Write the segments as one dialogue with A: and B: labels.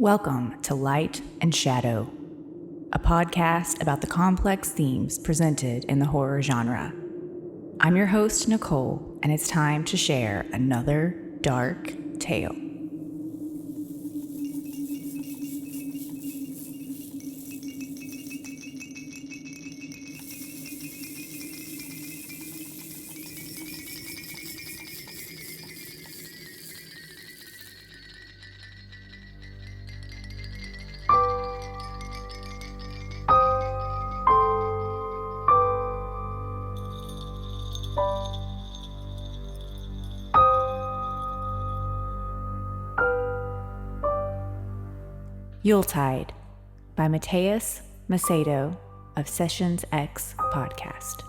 A: Welcome to Light and Shadow, a podcast about the complex themes presented in the horror genre. I'm your host, Nicole, and it's time to share another dark tale. Yuletide by Mateus Macedo of Sessions X Podcast.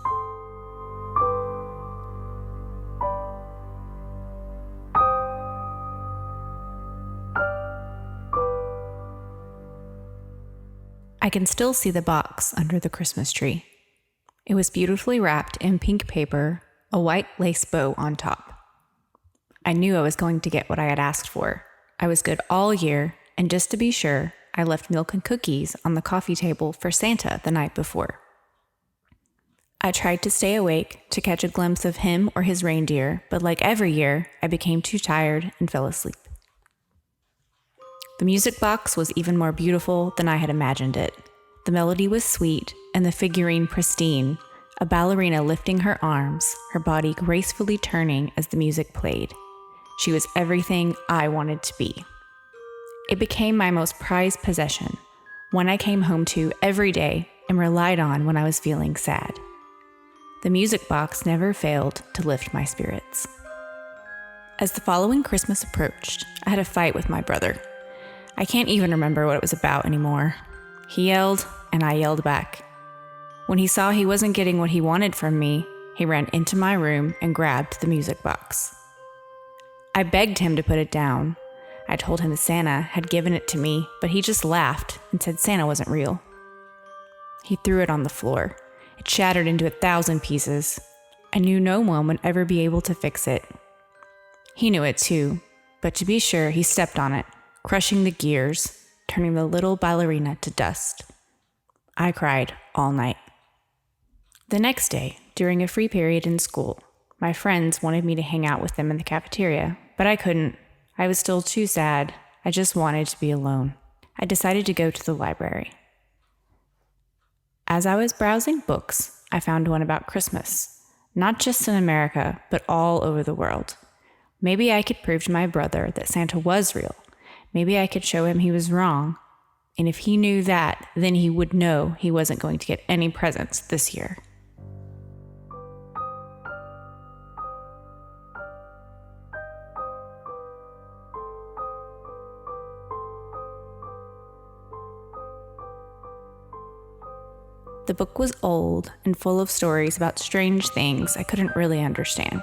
A: I can still see the box under the Christmas tree. It was beautifully wrapped in pink paper, a white lace bow on top. I knew I was going to get what I had asked for. I was good all year, and just to be sure, I left milk and cookies on the coffee table for Santa the night before. I tried to stay awake to catch a glimpse of him or his reindeer, but like every year, I became too tired and fell asleep. The music box was even more beautiful than I had imagined it. The melody was sweet and the figurine pristine, a ballerina lifting her arms, her body gracefully turning as the music played. She was everything I wanted to be. It became my most prized possession, one I came home to every day and relied on when I was feeling sad. The music box never failed to lift my spirits. As the following Christmas approached, I had a fight with my brother. I can't even remember what it was about anymore. He yelled, and I yelled back. When he saw he wasn't getting what he wanted from me, he ran into my room and grabbed the music box. I begged him to put it down. I told him Santa had given it to me, but he just laughed and said Santa wasn't real. He threw it on the floor. It shattered into 1,000 pieces. I knew no one would ever be able to fix it. He knew it too, but to be sure, he stepped on it, crushing the gears, turning the little ballerina to dust. I cried all night. The next day, during a free period in school, my friends wanted me to hang out with them in the cafeteria, but I couldn't. I was still too sad. I just wanted to be alone. I decided to go to the library. As I was browsing books, I found one about Christmas, not just in America, but all over the world. Maybe I could prove to my brother that Santa was real. Maybe I could show him he was wrong. And if he knew that, then he would know he wasn't going to get any presents this year. The book was old and full of stories about strange things I couldn't really understand.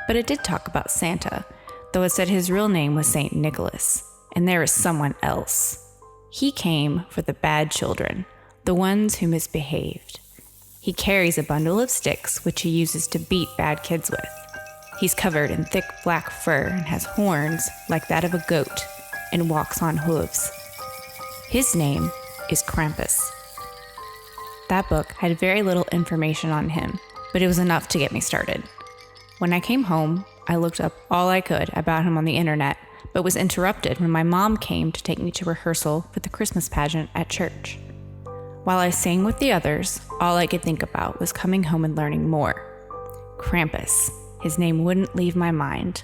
A: But it did talk about Santa, though it said his real name was St. Nicholas, and there is someone else. He came for the bad children, the ones who misbehaved. He carries a bundle of sticks which he uses to beat bad kids with. He's covered in thick black fur and has horns like that of a goat and walks on hooves. His name is Krampus. That book had very little information on him, but it was enough to get me started. When I came home, I looked up all I could about him on the internet, but was interrupted when my mom came to take me to rehearsal for the Christmas pageant at church. While I sang with the others, all I could think about was coming home and learning more. Krampus. His name wouldn't leave my mind.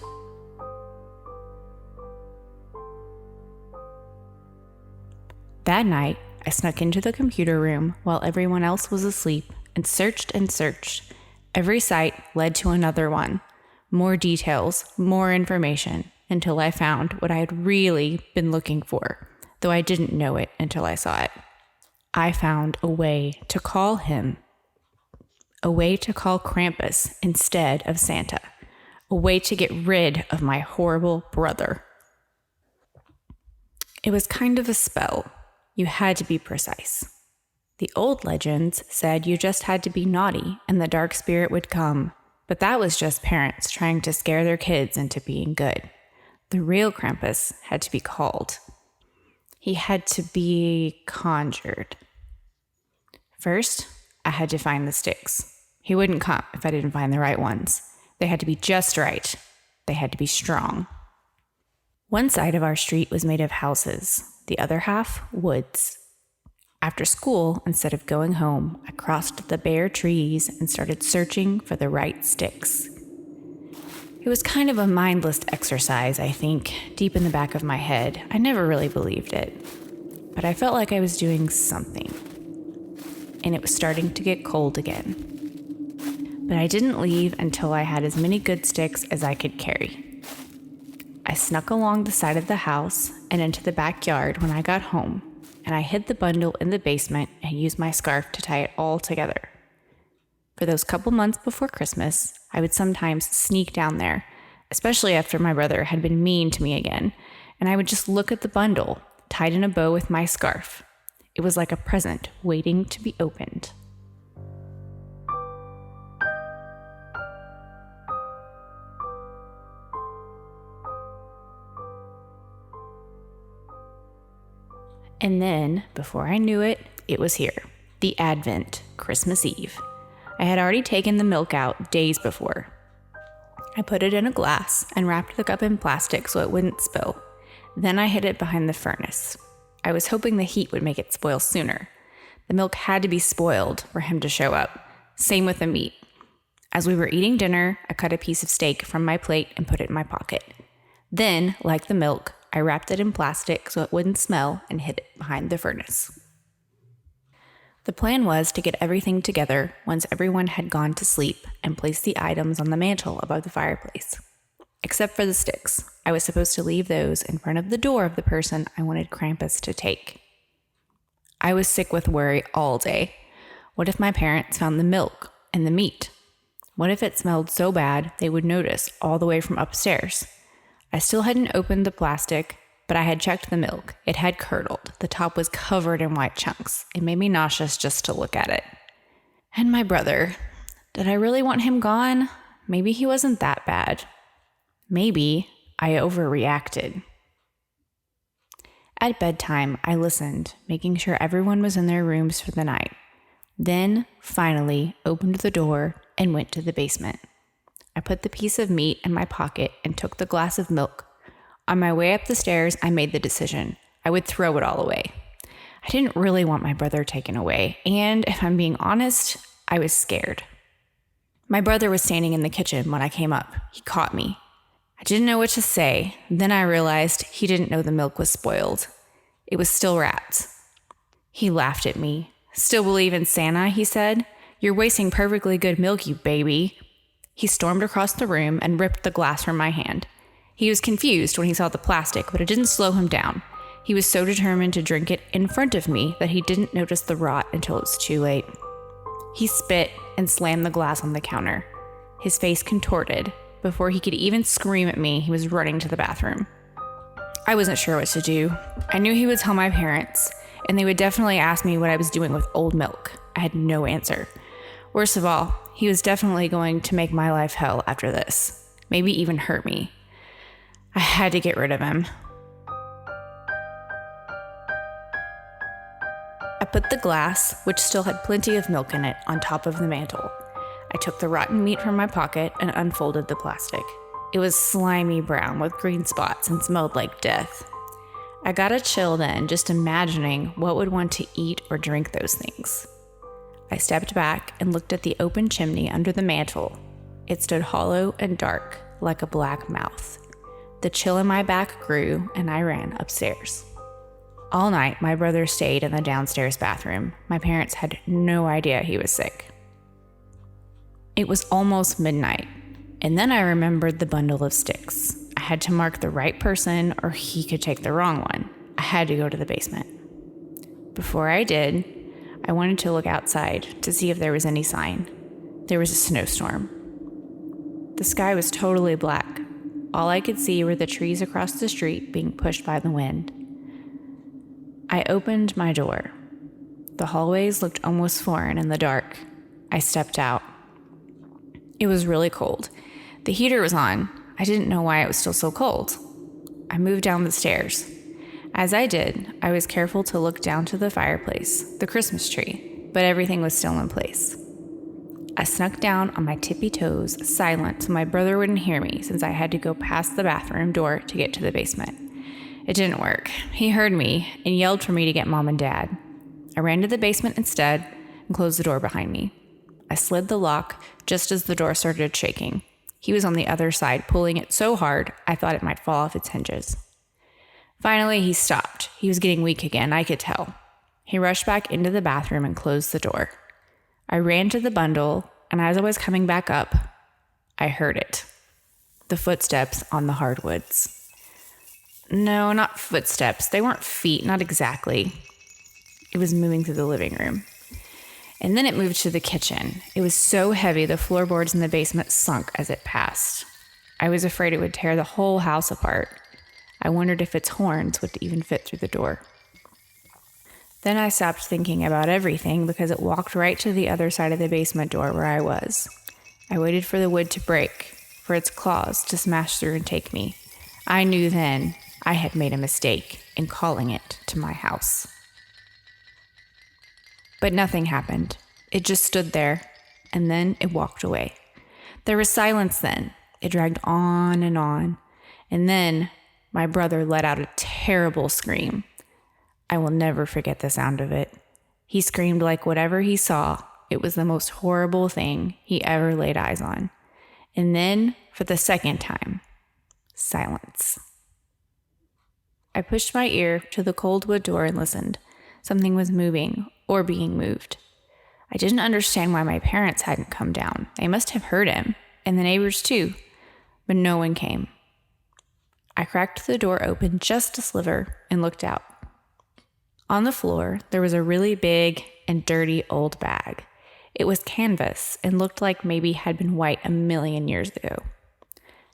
A: That night, I snuck into the computer room while everyone else was asleep and searched and searched. Every site led to another one. More details, more information, until I found what I had really been looking for, though I didn't know it until I saw it. I found a way to call him. A way to call Krampus instead of Santa. A way to get rid of my horrible brother. It was kind of a spell. You had to be precise. The old legends said you just had to be naughty and the dark spirit would come, but that was just parents trying to scare their kids into being good. The real Krampus had to be called. He had to be conjured. First, I had to find the sticks. He wouldn't come if I didn't find the right ones. They had to be just right. They had to be strong. One side of our street was made of houses, the other half woods. After school, instead of going home, I crossed the bare trees and started searching for the right sticks. It was kind of a mindless exercise, I think, deep in the back of my head. I never really believed it, but I felt like I was doing something. And it was starting to get cold again. But I didn't leave until I had as many good sticks as I could carry. I snuck along the side of the house and into the backyard when I got home, and I hid the bundle in the basement and used my scarf to tie it all together. For those couple months before Christmas, I would sometimes sneak down there, especially after my brother had been mean to me again, and I would just look at the bundle, tied in a bow with my scarf. It was like a present waiting to be opened. And then, before I knew it, it was here. The Advent, Christmas Eve. I had already taken the milk out days before. I put it in a glass and wrapped the cup in plastic so it wouldn't spill. Then I hid it behind the furnace. I was hoping the heat would make it spoil sooner. The milk had to be spoiled for him to show up. Same with the meat. As we were eating dinner, I cut a piece of steak from my plate and put it in my pocket. Then, like the milk, I wrapped it in plastic so it wouldn't smell and hid it behind the furnace. The plan was to get everything together once everyone had gone to sleep and place the items on the mantle above the fireplace. Except for the sticks. I was supposed to leave those in front of the door of the person I wanted Krampus to take. I was sick with worry all day. What if my parents found the milk and the meat? What if it smelled so bad they would notice all the way from upstairs? I still hadn't opened the plastic, but I had checked the milk. It had curdled. The top was covered in white chunks. It made me nauseous just to look at it. And my brother. Did I really want him gone? Maybe he wasn't that bad. Maybe I overreacted. At bedtime, I listened, making sure everyone was in their rooms for the night. Then, finally, opened the door and went to the basement. I put the piece of meat in my pocket and took the glass of milk. On my way up the stairs, I made the decision. I would throw it all away. I didn't really want my brother taken away, and if I'm being honest, I was scared. My brother was standing in the kitchen when I came up. He caught me. I didn't know what to say. Then I realized he didn't know the milk was spoiled. It was still wrapped. He laughed at me. "Still believe in Santa?" he said. "You're wasting perfectly good milk, you baby." He stormed across the room and ripped the glass from my hand. He was confused when he saw the plastic, but it didn't slow him down. He was so determined to drink it in front of me that he didn't notice the rot until it was too late. He spit and slammed the glass on the counter. His face contorted. Before he could even scream at me, he was running to the bathroom. I wasn't sure what to do. I knew he would tell my parents, and they would definitely ask me what I was doing with old milk. I had no answer. Worst of all, he was definitely going to make my life hell after this, maybe even hurt me. I had to get rid of him. I put the glass, which still had plenty of milk in it, on top of the mantle. I took the rotten meat from my pocket and unfolded the plastic. It was slimy brown with green spots and smelled like death. I got a chill then, just imagining what would want to eat or drink those things. I stepped back and looked at the open chimney under the mantle. It stood hollow and dark, like a black mouth. The chill in my back grew, and I ran upstairs. All night, my brother stayed in the downstairs bathroom. My parents had no idea he was sick. It was almost midnight, and then I remembered the bundle of sticks. I had to mark the right person, or he could take the wrong one. I had to go to the basement. Before I did, I wanted to look outside to see if there was any sign. There was a snowstorm. The sky was totally black. All I could see were the trees across the street being pushed by the wind. I opened my door. The hallways looked almost foreign in the dark. I stepped out. It was really cold. The heater was on. I didn't know why it was still so cold. I moved down the stairs. As I did, I was careful to look down to the fireplace, the Christmas tree, but everything was still in place. I snuck down on my tippy toes, silent, so my brother wouldn't hear me since I had to go past the bathroom door to get to the basement. It didn't work. He heard me and yelled for me to get Mom and Dad. I ran to the basement instead and closed the door behind me. I slid the lock just as the door started shaking. He was on the other side, pulling it so hard I thought it might fall off its hinges. Finally, he stopped. He was getting weak again, I could tell. He rushed back into the bathroom and closed the door. I ran to the bundle, and as I was coming back up, I heard it. The footsteps on the hardwoods. No, not footsteps. They weren't feet, not exactly. It was moving through the living room. And then it moved to the kitchen. It was so heavy the floorboards in the basement sunk as it passed. I was afraid it would tear the whole house apart. I wondered if its horns would even fit through the door. Then I stopped thinking about everything because it walked right to the other side of the basement door where I was. I waited for the wood to break, for its claws to smash through and take me. I knew then I had made a mistake in calling it to my house. But nothing happened. It just stood there, and then it walked away. There was silence then. It dragged on, and then my brother let out a terrible scream. I will never forget the sound of it. He screamed like whatever he saw, it was the most horrible thing he ever laid eyes on. And then, for the second time, silence. I pushed my ear to the cold wood door and listened. Something was moving or being moved. I didn't understand why my parents hadn't come down. They must have heard him, and the neighbors too, but no one came. I cracked the door open just a sliver and looked out. On the floor, there was a really big and dirty old bag. It was canvas and looked like maybe had been white 1,000,000 years ago.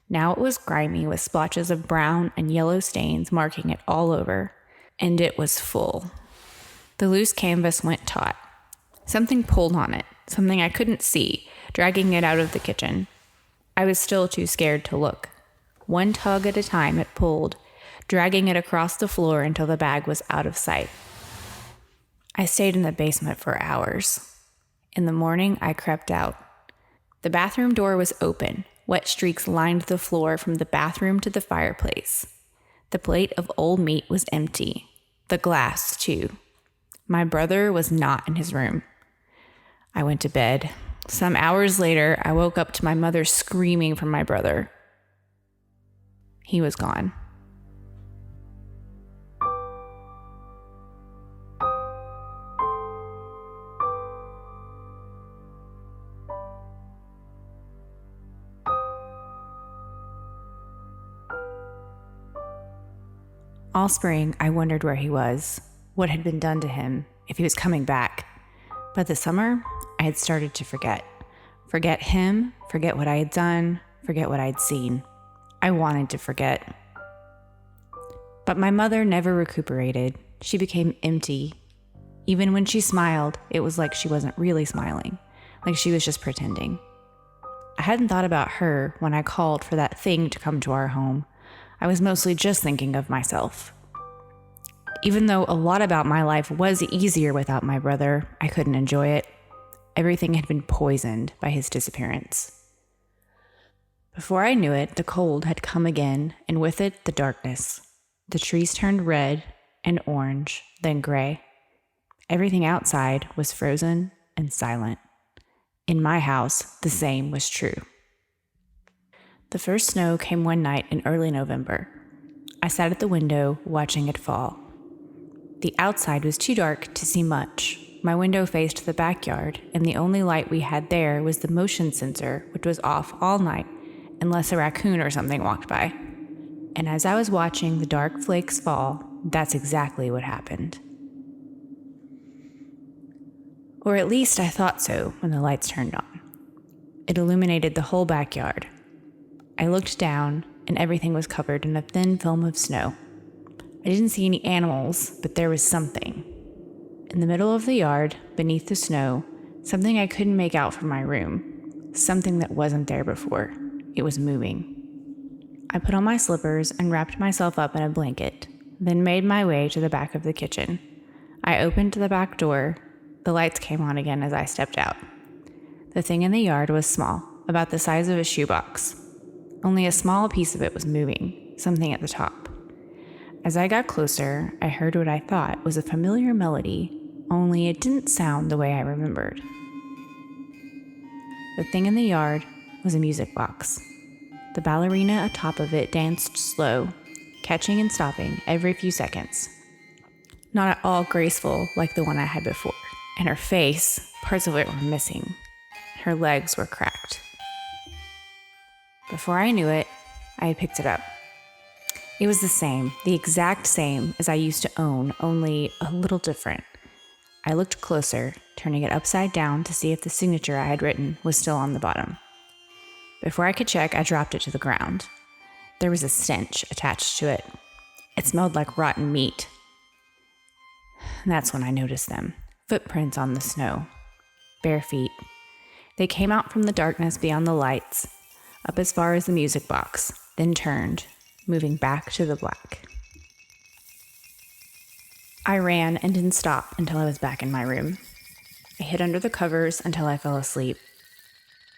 A: Now it was grimy with splotches of brown and yellow stains marking it all over, and it was full. The loose canvas went taut. Something pulled on it, something I couldn't see, dragging it out of the kitchen. I was still too scared to look. One tug at a time it pulled, dragging it across the floor until the bag was out of sight. I stayed in the basement for hours. In the morning, I crept out. The bathroom door was open. Wet streaks lined the floor from the bathroom to the fireplace. The plate of old meat was empty. The glass, too. My brother was not in his room. I went to bed. Some hours later, I woke up to my mother screaming for my brother. He was gone. All spring, I wondered where he was, what had been done to him, if he was coming back. But this summer, I had started to forget. Forget him, forget what I had done, forget what I'd seen. I wanted to forget. But my mother never recuperated. She became empty. Even when she smiled, it was like she wasn't really smiling, like she was just pretending. I hadn't thought about her when I called for that thing to come to our home. I was mostly just thinking of myself. Even though a lot about my life was easier without my brother, I couldn't enjoy it. Everything had been poisoned by his disappearance. Before I knew it, the cold had come again, and with it, the darkness. The trees turned red and orange, then gray. Everything outside was frozen and silent. In my house, the same was true. The first snow came one night in early November. I sat at the window, watching it fall. The outside was too dark to see much. My window faced the backyard, and the only light we had there was the motion sensor, which was off all night, unless a raccoon or something walked by. And as I was watching the dark flakes fall, that's exactly what happened. Or at least I thought so when the lights turned on. It illuminated the whole backyard. I looked down, and everything was covered in a thin film of snow. I didn't see any animals, but there was something. In the middle of the yard, beneath the snow, something I couldn't make out from my room. Something that wasn't there before. It was moving. I put on my slippers and wrapped myself up in a blanket. then made my way to the back of the kitchen. I opened the back door. The lights came on again as I stepped out. The thing in the yard was small, about the size of a shoebox. Only a small piece of it was moving, something at the top. As I got closer, I heard what I thought was a familiar melody, only it didn't sound the way I remembered. The thing in the yard was a music box. The ballerina atop of it danced slow, catching and stopping every few seconds. Not at all graceful like the one I had before. And her face, parts of it were missing. Her legs were cracked. Before I knew it, I had picked it up. It was the exact same as I used to own, only a little different. I looked closer, turning it upside down to see if the signature I had written was still on the bottom. Before I could check, I dropped it to the ground. There was a stench attached to it. It smelled like rotten meat. That's when I noticed them. Footprints on the snow. Bare feet. They came out from the darkness beyond the lights, up as far as the music box, then turned, moving back to the black. I ran and didn't stop until I was back in my room. I hid under the covers until I fell asleep.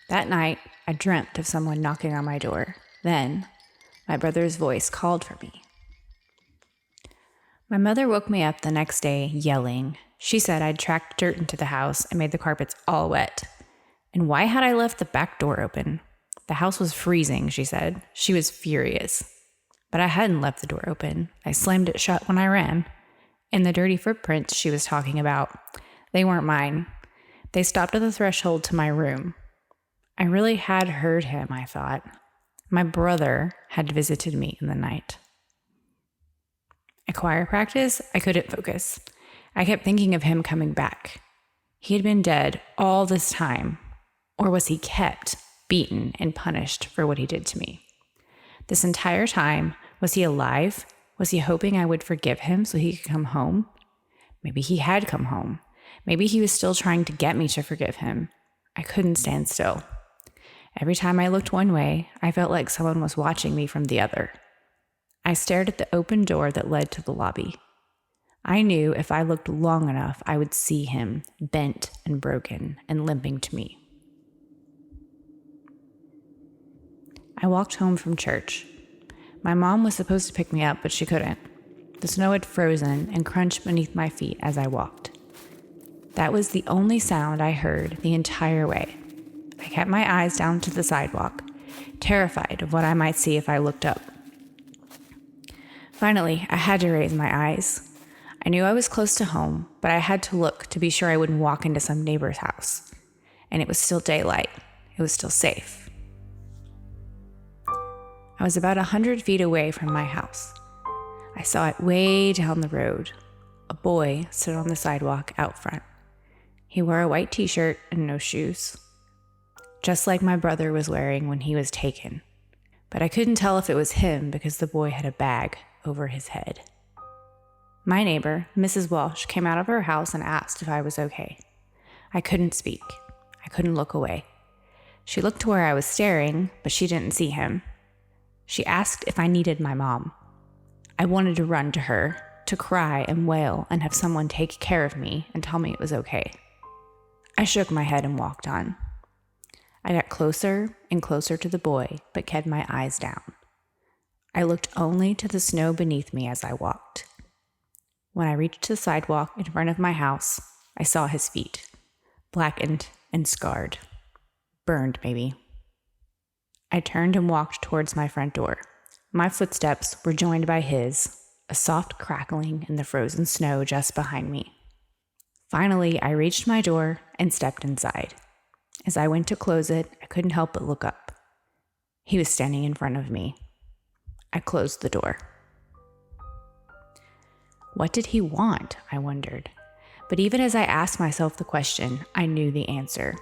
A: That night, I dreamt of someone knocking on my door. Then, my brother's voice called for me. My mother woke me up the next day yelling. She said I'd tracked dirt into the house and made the carpets all wet. And why had I left the back door open? The house was freezing, she said. She was furious. But I hadn't left the door open. I slammed it shut when I ran. And the dirty footprints she was talking about, they weren't mine. They stopped at the threshold to my room. I really had heard him, I thought. My brother had visited me in the night. At choir practice, I couldn't focus. I kept thinking of him coming back. He had been dead all this time. Or was he kept, beaten, and punished for what he did to me? This entire time, was he alive? Was he hoping I would forgive him so he could come home? Maybe he had come home. Maybe he was still trying to get me to forgive him. I couldn't stand still. Every time I looked one way, I felt like someone was watching me from the other. I stared at the open door that led to the lobby. I knew if I looked long enough, I would see him, bent and broken and limping to me. I walked home from church. My mom was supposed to pick me up, but she couldn't. The snow had frozen and crunched beneath my feet as I walked. That was the only sound I heard the entire way. I kept my eyes down to the sidewalk, terrified of what I might see if I looked up. Finally, I had to raise my eyes. I knew I was close to home, but I had to look to be sure I wouldn't walk into some neighbor's house. And it was still daylight. It was still safe. I was about 100 feet away from my house. I saw it way down the road. A boy stood on the sidewalk out front. He wore a white t-shirt and no shoes, just like my brother was wearing when he was taken. But I couldn't tell if it was him because the boy had a bag over his head. My neighbor, Mrs. Walsh, came out of her house and asked if I was okay. I couldn't speak. I couldn't look away. She looked to where I was staring, but she didn't see him. She asked if I needed my mom. I wanted to run to her, to cry and wail and have someone take care of me and tell me it was okay. I shook my head and walked on. I got closer and closer to the boy, but kept my eyes down. I looked only to the snow beneath me as I walked. When I reached the sidewalk in front of my house, I saw his feet, blackened and scarred. Burned, maybe. I turned and walked towards my front door. My footsteps were joined by his, a soft crackling in the frozen snow just behind me. Finally, I reached my door and stepped inside. As I went to close it, I couldn't help but look up. He was standing in front of me. I closed the door. What did he want? I wondered. But even as I asked myself the question, I knew the answer.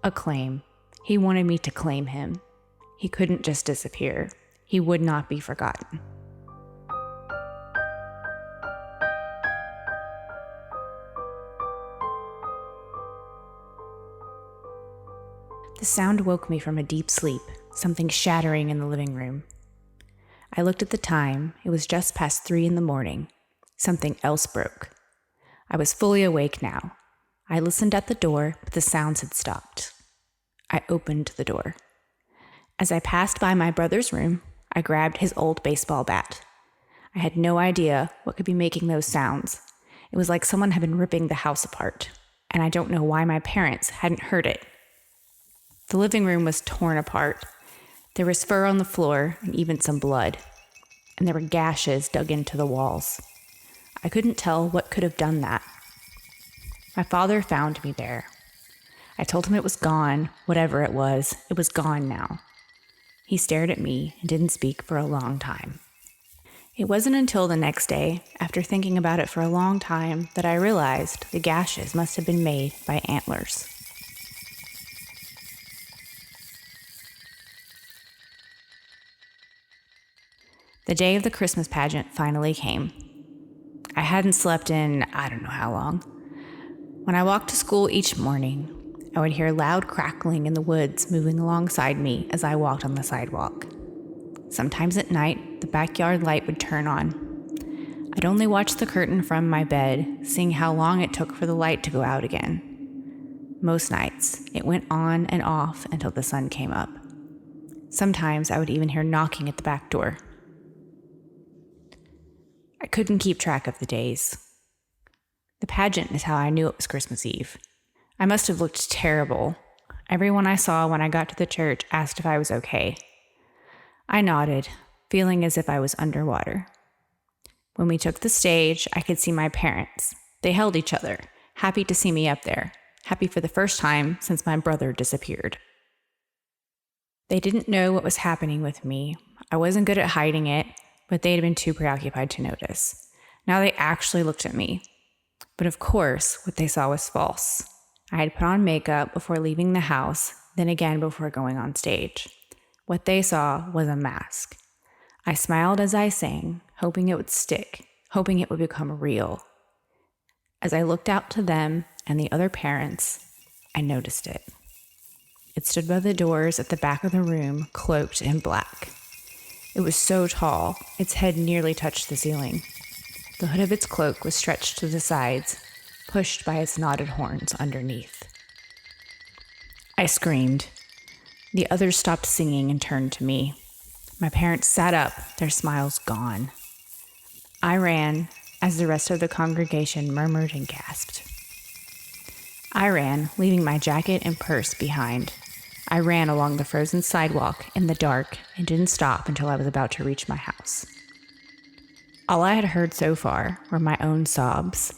A: A claim. He wanted me to claim him. He couldn't just disappear. He would not be forgotten. The sound woke me from a deep sleep, something shattering in the living room. I looked at the time. It was just past 3 a.m. Something else broke. I was fully awake now. I listened at the door, but the sounds had stopped. I opened the door. As I passed by my brother's room, I grabbed his old baseball bat. I had no idea what could be making those sounds. It was like someone had been ripping the house apart, and I don't know why my parents hadn't heard it. The living room was torn apart. There was fur on the floor and even some blood, and there were gashes dug into the walls. I couldn't tell what could have done that. My father found me there. I told him it was gone, whatever it was gone now. He stared at me and didn't speak for a long time. It wasn't until the next day, after thinking about it for a long time, that I realized the gashes must have been made by antlers. The day of the Christmas pageant finally came. I hadn't slept in I don't know how long. When I walked to school each morning, I would hear loud crackling in the woods moving alongside me as I walked on the sidewalk. Sometimes at night, the backyard light would turn on. I'd only watch the curtain from my bed, seeing how long it took for the light to go out again. Most nights, it went on and off until the sun came up. Sometimes I would even hear knocking at the back door. I couldn't keep track of the days. The pageant is how I knew it was Christmas Eve. I must have looked terrible. Everyone I saw when I got to the church asked if I was okay. I nodded, feeling as if I was underwater. When we took the stage, I could see my parents. They held each other, happy to see me up there, happy for the first time since my brother disappeared. They didn't know what was happening with me. I wasn't good at hiding it, but they'd been too preoccupied to notice. Now they actually looked at me. But of course, what they saw was false. I had put on makeup before leaving the house, then again before going on stage. What they saw was a mask. I smiled as I sang, hoping it would stick, hoping it would become real. As I looked out to them and the other parents, I noticed it. It stood by the doors at the back of the room, cloaked in black. It was so tall, its head nearly touched the ceiling. The hood of its cloak was stretched to the sides, pushed by its knotted horns underneath. I screamed. The others stopped singing and turned to me. My parents sat up, their smiles gone. I ran as the rest of the congregation murmured and gasped. I ran, leaving my jacket and purse behind. I ran along the frozen sidewalk in the dark and didn't stop until I was about to reach my house. All I had heard so far were my own sobs,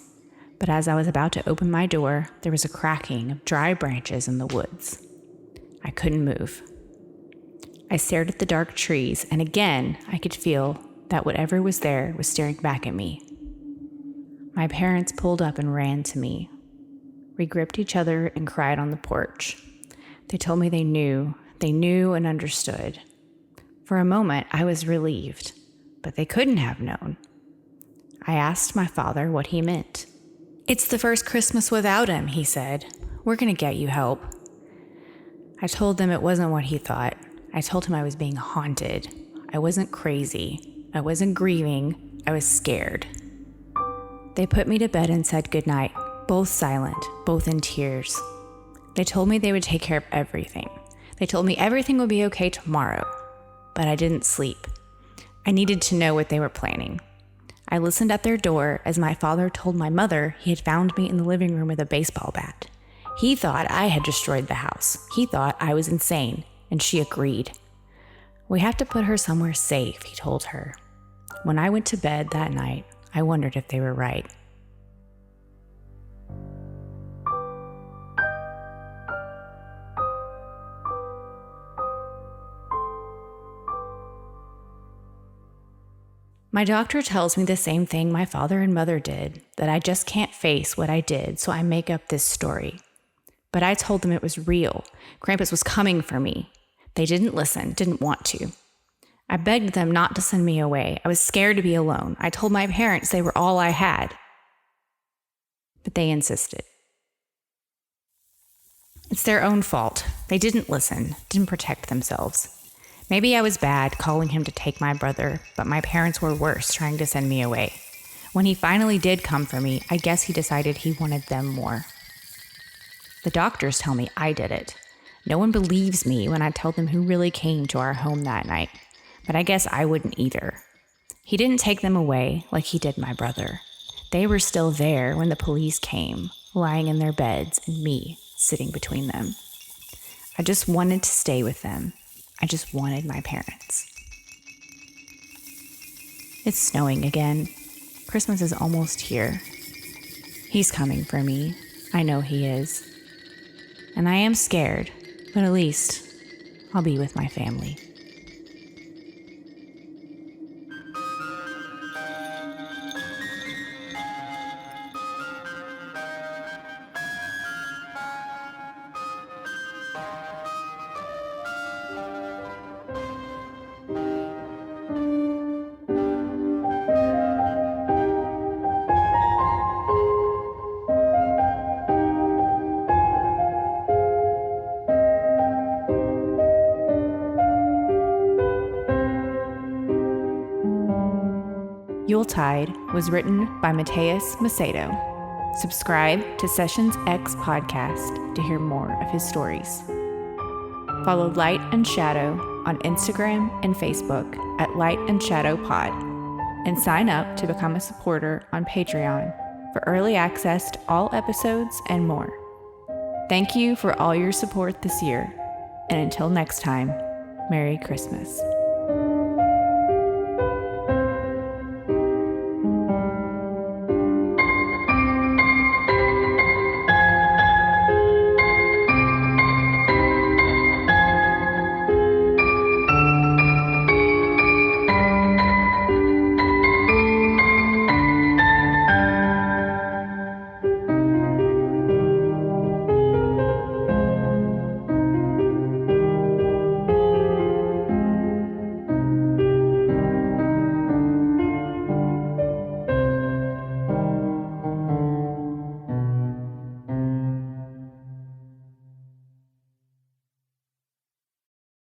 A: but as I was about to open my door, there was a cracking of dry branches in the woods. I couldn't move. I stared at the dark trees, and again I could feel that whatever was there was staring back at me. My parents pulled up and ran to me. We gripped each other and cried on the porch. They told me they knew and understood. For a moment, I was relieved, but they couldn't have known. I asked my father what he meant. "It's the first Christmas without him," he said. "We're going to get you help." I told them it wasn't what he thought. I told him I was being haunted. I wasn't crazy. I wasn't grieving. I was scared. They put me to bed and said goodnight, both silent, both in tears. They told me they would take care of everything. They told me everything would be okay tomorrow. But I didn't sleep. I needed to know what they were planning. I listened at their door as my father told my mother he had found me in the living room with a baseball bat. He thought I had destroyed the house. He thought I was insane, and she agreed. "We have to put her somewhere safe," he told her. When I went to bed that night, I wondered if they were right. My doctor tells me the same thing my father and mother did, that I just can't face what I did, so I make up this story. But I told them it was real. Krampus was coming for me. They didn't listen, didn't want to. I begged them not to send me away. I was scared to be alone. I told my parents they were all I had. But they insisted. It's their own fault. They didn't listen, didn't protect themselves. Maybe I was bad calling him to take my brother, but my parents were worse trying to send me away. When he finally did come for me, I guess he decided he wanted them more. The doctors tell me I did it. No one believes me when I tell them who really came to our home that night, but I guess I wouldn't either. He didn't take them away like he did my brother. They were still there when the police came, lying in their beds and me sitting between them. I just wanted to stay with them. I just wanted my parents. It's snowing again. Christmas is almost here. He's coming for me. I know he is. And I am scared, but at least I'll be with my family. Yuletide was written by Mateus Macedo. Subscribe to Sessions X podcast to hear more of his stories. Follow Light and Shadow on Instagram and Facebook at Light and Shadow Pod, and sign up to become a supporter on Patreon for early access to all episodes and more. Thank you for all your support this year, and until next time, Merry Christmas.